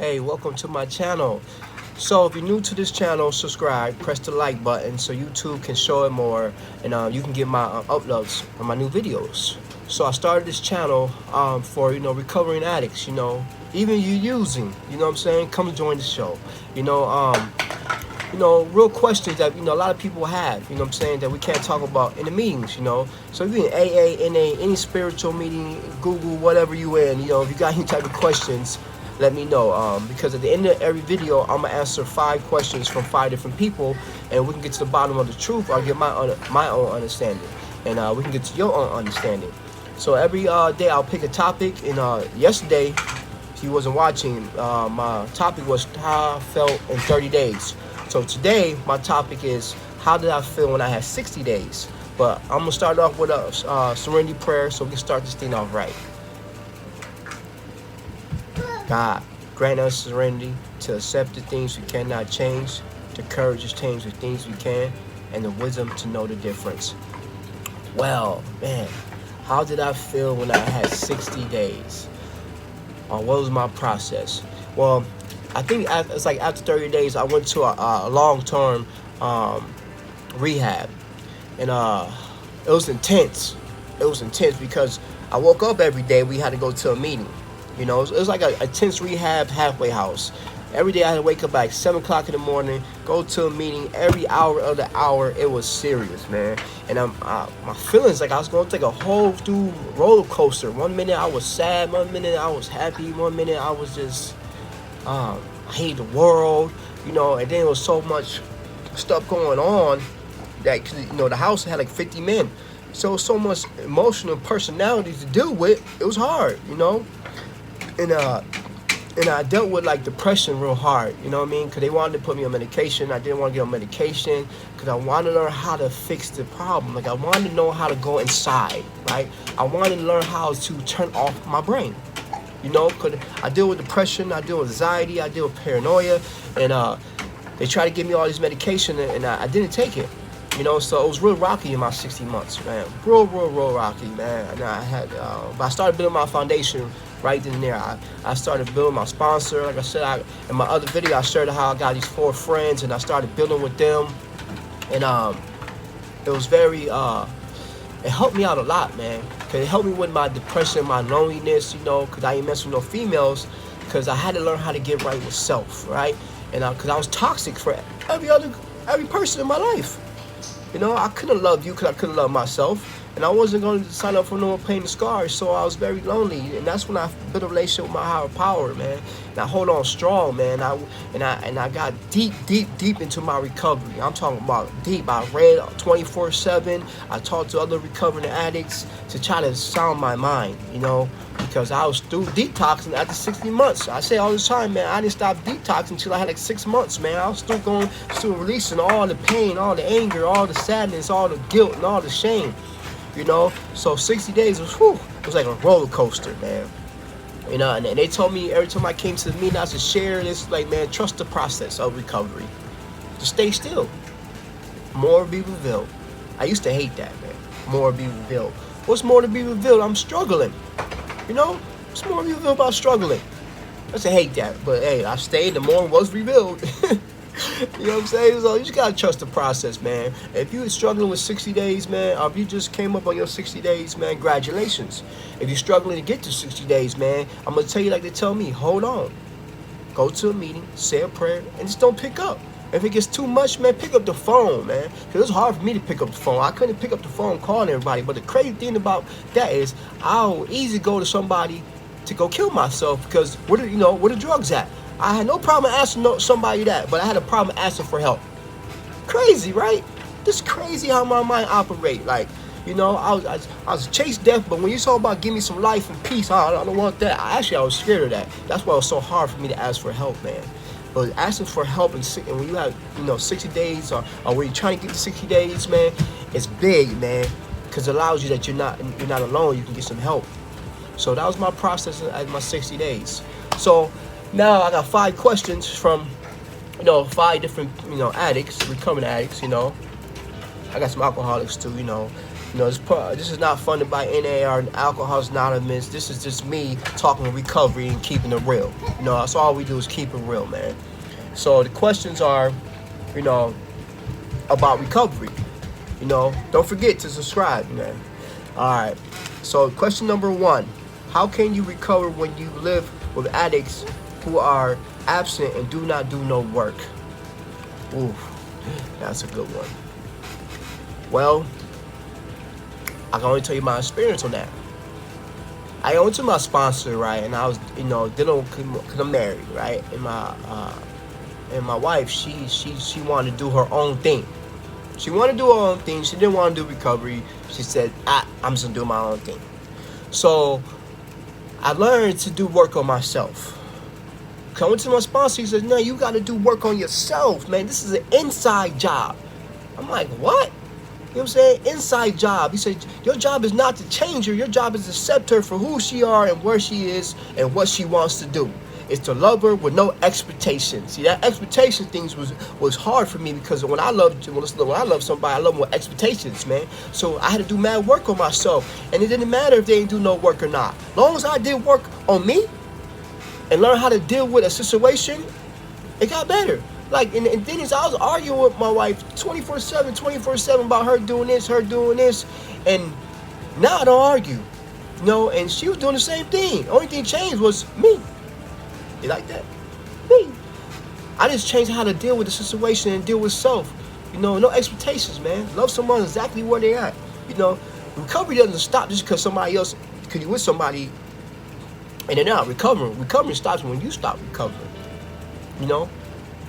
Hey, welcome to my channel. So if you're new to this channel, subscribe, press the like button so YouTube can show it more, and you can get my uploads of my new videos. So I started this channel for recovering addicts. Even you using, what I'm saying, come join the show. Real questions that a lot of people have, what I'm saying, that we can't talk about in the meetings. So if you're in AA, NA, any spiritual meeting, Google, whatever you in, if you got any type of questions, let me know. Because at the end of every video, I'm gonna answer 5 questions from 5 different people, and we can get to the bottom of the truth. I'll get my own understanding, and we can get to your own understanding. So every day I'll pick a topic, and yesterday, if you wasn't watching, my topic was how I felt in 30 days. So today, my topic is how did I feel when I had 60 days? But I'm gonna start off with a serenity prayer so we can start this thing off right. God, grant us serenity to accept the things we cannot change, the courage to change the things we can, and the wisdom to know the difference. Well, man, how did I feel when I had 60 days? What was my process? Well, I think it's like after 30 days, I went to a long-term rehab, and it was intense. It was intense because I woke up every day. We had to go to a meeting. It was like a intense rehab halfway house. Every day I had to wake up like 7 o'clock in the morning, go to a meeting. Every hour of the hour, it was serious, man. And my feelings, like I was going to take a whole through roller coaster. 1 minute I was sad, 1 minute I was happy, 1 minute I was just, I hate the world, and then there was so much stuff going on that, the house had like 50 men. So much emotional personalities to deal with. It was hard, And I dealt with like depression real hard, you know what I mean? Because they wanted to put me on medication. I didn't want to get on medication because I wanted to learn how to fix the problem. Like I wanted to know how to go inside, right? I wanted to learn how to turn off my brain, because I deal with depression, I deal with anxiety, I deal with paranoia, and they try to give me all this medication, and I didn't take it. So it was real rocky in my 60 months, man. Real rocky, man. And I had, but I started building my foundation right then and there. I started building my sponsor. Like I said, in my other video, I shared how I got these 4 friends, and I started building with them. And it was very, it helped me out a lot, man. Because it helped me with my depression, my loneliness, because I ain't messing with no females. Because I had to learn how to get right with self, right? And because I was toxic for every person in my life. I couldn't love you because I couldn't love myself. And I wasn't going to sign up for no more pain and scars, so I was very lonely. And that's when I built a relationship with my higher power, man. And I hold on strong, man. I got deep into my recovery. I'm talking about deep. I read 24/7. I talked to other recovering addicts to try to sound my mind, because I was through detoxing after 60 months. I say all the time, man, I didn't stop detoxing until I had like 6 months, man. I was still releasing all the pain, all the anger, all the sadness, all the guilt, and all the shame. So 60 days was, it was like a roller coaster, man. And they told me every time I came to the meeting, I should share this, like, man, trust the process of recovery. Just stay still. More will be revealed. I used to hate that, man. More will be revealed. What's more to be revealed? I'm struggling. What's more to be revealed about struggling? I used to hate that, but hey, I stayed, the more was revealed. You know what I'm saying? So you just gotta trust the process, man. If you're struggling with 60 days, man, or if you just came up on your 60 days, man, congratulations. If you're struggling to get to 60 days, man, I'm gonna tell you like they tell me, hold on. Go to a meeting, say a prayer, and just don't pick up. If it gets too much, man, pick up the phone, man. Because it's hard for me to pick up the phone. I couldn't pick up the phone calling everybody. But the crazy thing about that is I'll easily go to somebody to go kill myself because where the drugs at? I had no problem asking somebody that, but I had a problem asking for help. Crazy, right? This is crazy how my mind operates. Like, I was chased death, but when you talk about give me some life and peace, I don't want that. I was scared of that. That's why it was so hard for me to ask for help, man. But asking for help and when you have 60 days or when you're trying to get to 60 days, man, it's big, man, because it allows you that you're not alone. You can get some help. So that was my process at my 60 days. So now I got 5 questions from 5 different addicts, recovering addicts. I got some alcoholics too, You know, this is not funded by NA or Alcoholics Anonymous. This is just me talking recovery and keeping it real. You know, that's all we do is keep it real, man. So the questions are, you know, about recovery. You know, don't forget to subscribe, man. All right. So question number 1: how can you recover when you live with addicts who are absent and do not do no work? Ooh, that's a good one. Well, I can only tell you my experience on that. I went to my sponsor, right, and I was, you know, dealing with, because I'm married, right, and my wife, she wanted to do her own thing. She wanted to do her own thing. She didn't want to do recovery. She said, I'm just gonna do my own thing. So I learned to do work on myself. Coming to my sponsor, he said, no, you got to do work on yourself, man. This is an inside job. I'm like, what? You know what I'm saying? Inside job. He said, your job is not to change her. Your job is to accept her for who she are and where she is and what she wants to do. It's to love her with no expectations. See, that expectation things was hard for me, because when I love somebody, I love them with expectations, man. So I had to do mad work on myself. And it didn't matter if they didn't do no work or not. As long as I did work on me and learn how to deal with a situation, it got better. Like, and then I was arguing with my wife 24/7 about her doing this, and now I don't argue, you know, and she was doing the same thing. Only thing changed was me. You like that? Me. I just changed how to deal with the situation and deal with self. You know, no expectations, man. Love someone exactly where they at. You know, recovery doesn't stop just because somebody else, because you with somebody and they're not recovering. Recovery stops when you stop recovering. You know?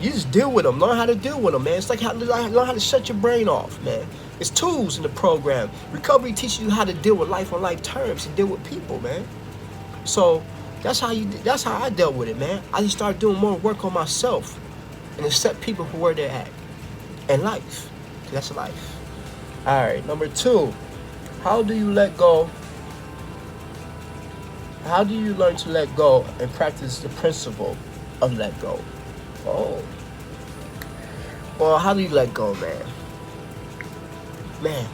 You just deal with them. Learn how to deal with them, man. It's like learn how to shut your brain off, man. It's tools in the program. Recovery teaches you how to deal with life on life terms and deal with people, man. So that's how I dealt with it, man. I just started doing more work on myself and accept people for where they're at in life. That's life. All right, number 2. How do you let go? How do you learn to let go and practice the principle of let go? Oh. Well, how do you let go, man? Man.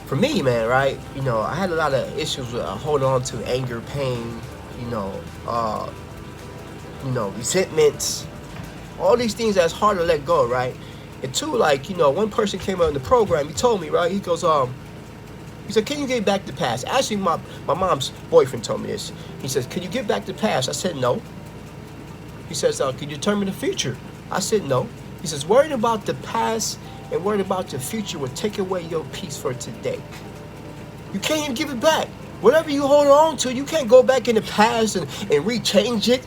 For me, man, right? You know, I had a lot of issues with holding on to anger, pain, resentments, all these things that's hard to let go, right? And 2, like, you know, one person came out in the program, he told me, right? He goes, he said, can you get back the past? Actually, my mom's boyfriend told me this. He says, can you get back the past? I said, no. He says, can you determine the future? I said, no. He says, worrying about the past and worrying about the future will take away your peace for today. You can't even give it back. Whatever you hold on to, you can't go back in the past and rechange it.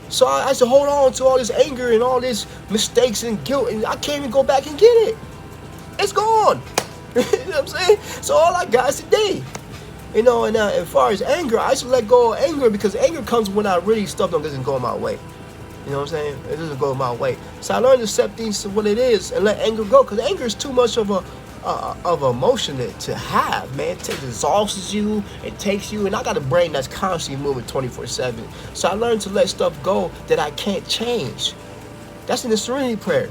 So I said, hold on to all this anger and all this mistakes and guilt, and I can't even go back and get it. It's gone. You know what I'm saying? So all I got is today. You know, and as far as anger, I should let go of anger, because anger comes when I really stuff doesn't go my way. You know what I'm saying? It doesn't go my way. So I learned to accept things for what it is and let anger go, because anger is too much of a emotion to have, man. It exhausts you, it takes you, and I got a brain that's constantly moving 24/7. So I learned to let stuff go that I can't change. That's in the Serenity Prayer.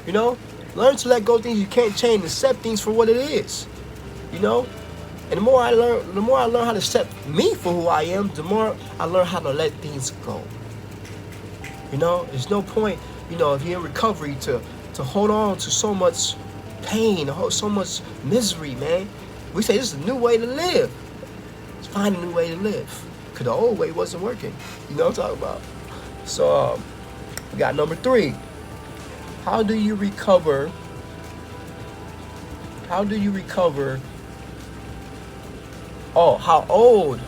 You know, learn to let go of things you can't change and accept things for what it is. You know. And the more I learn how to accept me for who I am, the more I learn how to let things go. You know, there's no point, you know, if you're in recovery to hold on to so much pain, so much misery, man. We say this is a new way to live. Let's find a new way to live, because the old way wasn't working. You know what I'm talking about? So we got number 3. How do you recover? Oh, how old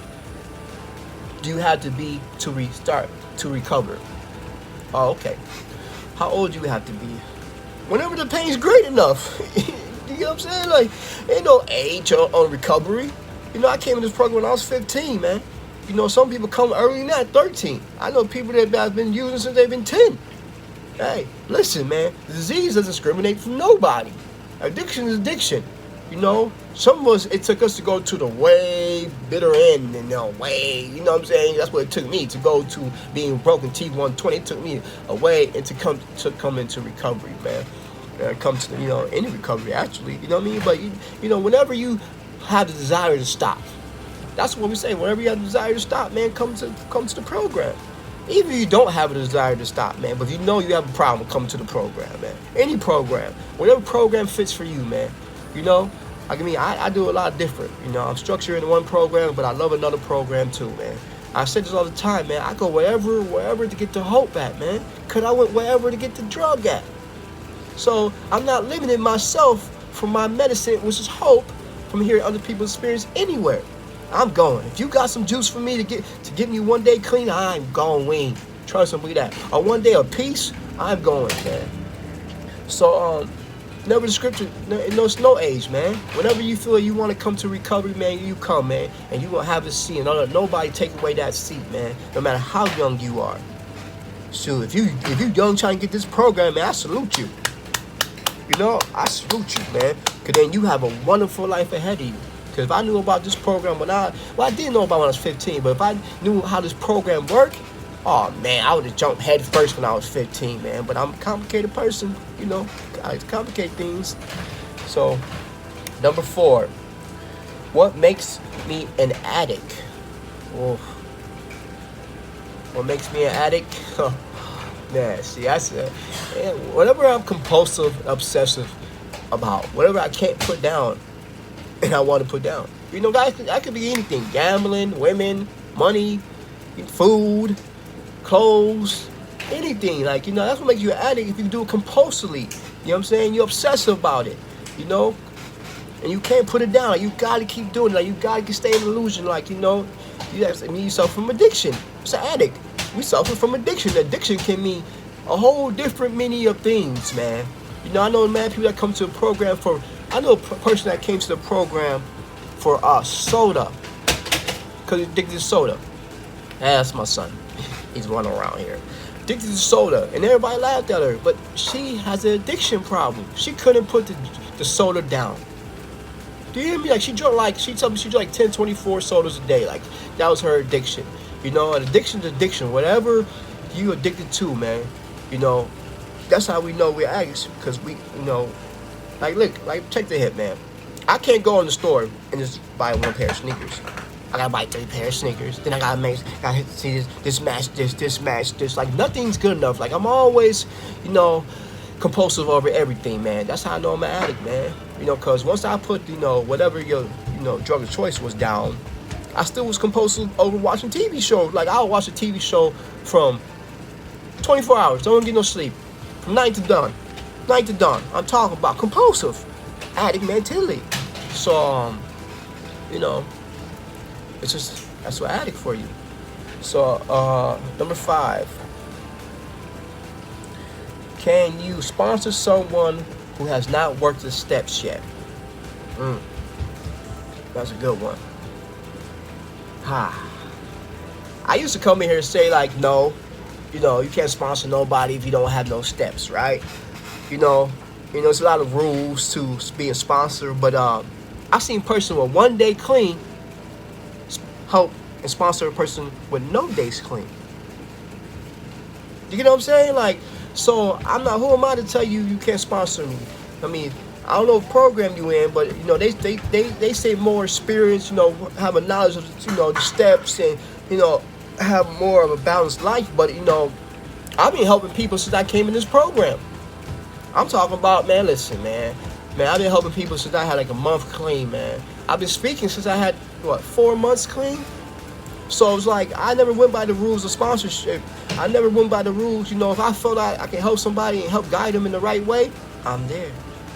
do you have to be to recover? Oh, okay. How old do you have to be? Whenever the pain's great enough. You know what I'm saying? Like, ain't no age on recovery. You know, I came in this program when I was 15, man. You know, some people come early than that, 13. I know people that have been using since they've been 10. Hey, listen, man. The disease doesn't discriminate from nobody. Addiction is addiction. You know, some of us, it took us to go to the way bitter end, and you know what I'm saying? That's what it took me to go to being broken T120. It took me away and to come into recovery, man. Come to any recovery actually. You know what I mean? But whenever you have the desire to stop, that's what we say. Whenever you have the desire to stop, man, come to the program. Even if you don't have a desire to stop, man, but if you know you have a problem, come to the program, man. Any program, whatever program fits for you, man. I do a lot of different. I'm structured in one program, but I love another program too, man. I say this all the time, man. I go wherever to get the hope at, man. Cause I went wherever to get the drug at. So I'm not limiting myself from my medicine, which is hope, from hearing other people's experience anywhere. I'm going. If you got some juice for me to get me one day clean, I'm going. Trust me that. Or one day of peace, I'm going, man. So never the scripture. It's no age, man. Whenever you feel you want to come to recovery, man, you come, man, and you gonna have a seat, and don't let nobody take away that seat, man. No matter how young you are. So if you young trying to get this program, man, I salute you. I salute you, man. Cause then you have a wonderful life ahead of you. Because if I knew about this program I didn't know about when I was 15, but if I knew how this program worked, oh man, I would have jumped head first when I was 15, man. But I'm a complicated person, I complicate things. So, number 4, what makes me an addict? Oh, what makes me an addict? Man, see, whatever I'm compulsive, obsessive about, whatever I can't put down, and I want to put down. Guys, that could be anything. Gambling, women, money, food, clothes, anything. That's what makes you an addict if you do it compulsively. You know what I'm saying? You're obsessive about it, and you can't put it down. You got to keep doing it. You got to stay in illusion. You suffer from addiction. It's an addict. We suffer from addiction. Addiction can mean a whole different meaning of things, man. I know, man, people that come to a program I know a person that came to the program for soda, because he's addicted to soda. That's my son. He's running around here. Addicted to soda. And everybody laughed at her. But she has an addiction problem. She couldn't put the soda down. Do you hear me? She told me she drank 10, 24 sodas a day. That was her addiction. An addiction's addiction. Whatever you addicted to, man. That's how we know we're addicts. Because we, look, check the hip, man. I can't go in the store and just buy one pair of sneakers. I gotta buy 3 pairs of sneakers. Then I gotta see this match this. Nothing's good enough. I'm always, compulsive over everything, man. That's how I know I'm an addict, man. Cause once I put, whatever your, drug of choice was down, I still was compulsive over watching TV shows. I'll watch a TV show from 24 hours. Don't get no sleep. From night to dawn. I'm talking about compulsive addict mentality. So, it's just, that's what addict for you. So, number 5. Can you sponsor someone who has not worked the steps yet? That's a good one. I used to come in here and say no, you can't sponsor nobody if you don't have no steps, right? There's a lot of rules to being a sponsor, but I've seen a person with 1 day clean help and sponsor a person with no days clean. You get what I'm saying? So who am I to tell you can't sponsor me? I don't know what program you in, but they say more experience, have a knowledge of the steps and have more of a balanced life. But I've been helping people since I came in this program. I'm talking about, man, listen, man, I've been helping people since I had a month clean, man. I've been speaking since I had 4 months clean. So it's I never went by the rules of sponsorship. I never went by the rules. If I felt I can help somebody and help guide them in the right way, I'm there.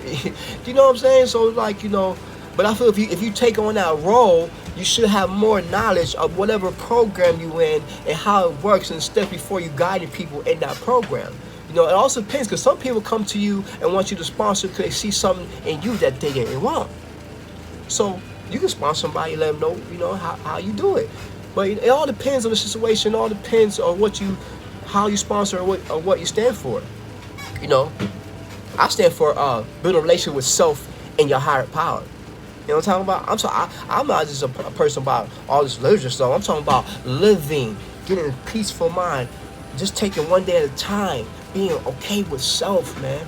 Do you know what I'm saying? So but I feel if you take on that role, you should have more knowledge of whatever program you in and how it works and steps before you guiding people in that program. It also depends, because some people come to you and want you to sponsor because they see something in you that they didn't want. So you can sponsor somebody, let them know, how you do it. But it all depends on the situation. It all depends on how you sponsor or what you stand for. I stand for building a relationship with self and your higher power. You know what I'm talking about? I'm not just a person about all this literature stuff. I'm talking about living, getting a peaceful mind, just taking one day at a time, being okay with self, man.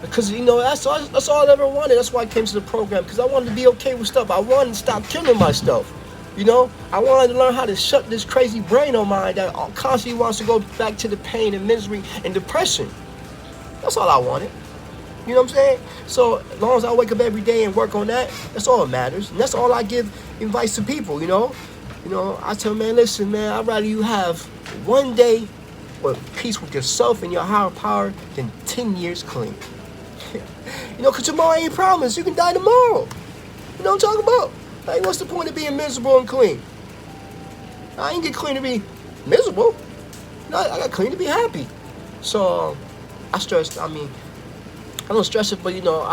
Because, you know, that's all I ever wanted. That's why I came to the program, because I wanted to be okay with stuff. I wanted to stop killing myself. You know, I wanted to learn how to shut this crazy brain on mine that constantly wants to go back to the pain and misery and depression. That's all I wanted. You know what I'm saying? So as long as I wake up every day and work on that, that's all that matters. And that's all I give advice to people, you know? You know, I tell them, man, listen, man, I'd rather you have one day with peace with yourself and your higher power than 10 years clean. You know, because tomorrow ain't promised. You can die tomorrow. You know what I'm talking about? Like, what's the point of being miserable and clean? I ain't get clean to be miserable. No, I got clean to be happy. So, I don't stress it, but, you know,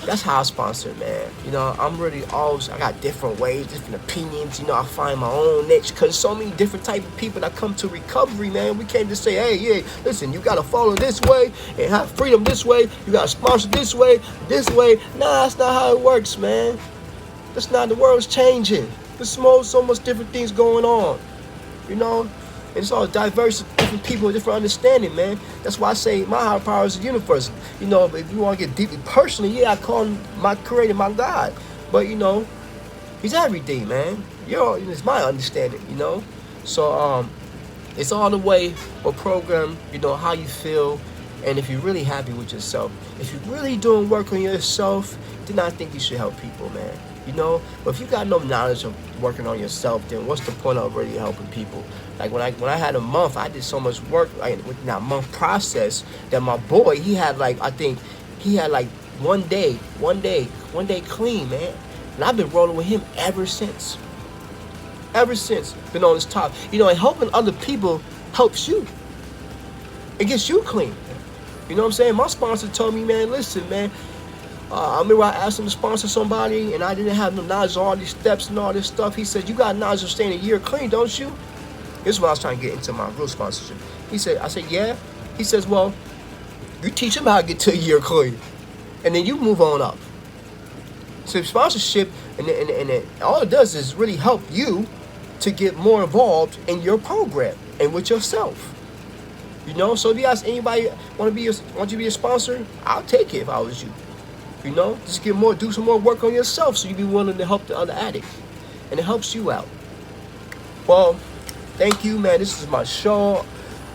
that's how I sponsor, man. You know, I got different ways, different opinions. You know, I find my own niche, because so many different type of people that come to recovery, man. We can't just say, hey, yeah, listen, you got to follow this way and have freedom this way. You got to sponsor this way. Nah, that's not how it works, man. That's not, the world's changing. There's so much different things going on, you know? And it's all diverse, different people, different understanding, man. That's why I say my higher power is the universe. You know, if you want to get deeply personally, yeah, I call him my creator, my God. But, you know, he's everything, man. It's my understanding, you know? So, it's all the way a program, you know, how you feel, and if you're really happy with yourself. If you're really doing work on yourself, then I think you should help people, man. You know, but if you got no knowledge of working on yourself, then what's the point of really helping people? Like when I had a month, I did so much work within that month process that my boy, he had like one day clean, man. And I've been rolling with him ever since. Been on this top. You know, and helping other people helps you. It gets you clean. You know what I'm saying? My sponsor told me, man, listen, man, I remember I asked him to sponsor somebody, and I didn't have no knowledge of all these steps and all this stuff. He said, you got knowledge of staying a year clean, don't you? This is what I was trying to get into my real sponsorship. I said, yeah. He says, well, you teach him how to get to a year clean, and then you move on up. So sponsorship, and all it does is really help you to get more involved in your program and with yourself. You know, so if you ask anybody want you to be a sponsor, I'll take it if I was you. You know, just do some more work on yourself so you be willing to help the other addict. And it helps you out. Well, thank you, man. This is my show.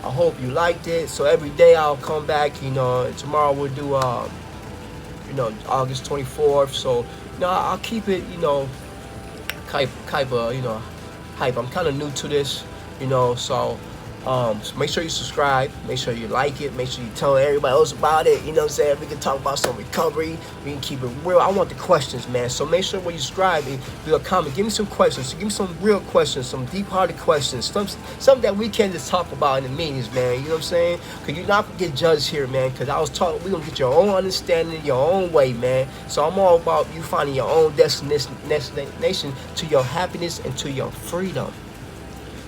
I hope you liked it. So every day I'll come back, you know, and tomorrow we'll do, August 24th. So, you know, I'll keep it, you know, hype. I'm kind of new to this, you know, so make sure you subscribe, make sure you like it, make sure you tell everybody else about it. You know what I'm saying? We can talk about some recovery, we can keep it real. I want the questions, man. So make sure when you subscribe and leave a comment, give me some questions. Give me some real questions, some deep-hearted questions, something that we can just talk about in the meetings, man. You know what I'm saying? Because you're not gonna get judged here, man. Because we're gonna get your own understanding, your own way, man. So I'm all about you finding your own destination to your happiness and to your freedom.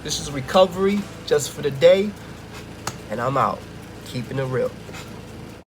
This is recovery just for the day, and I'm out. Keeping it real.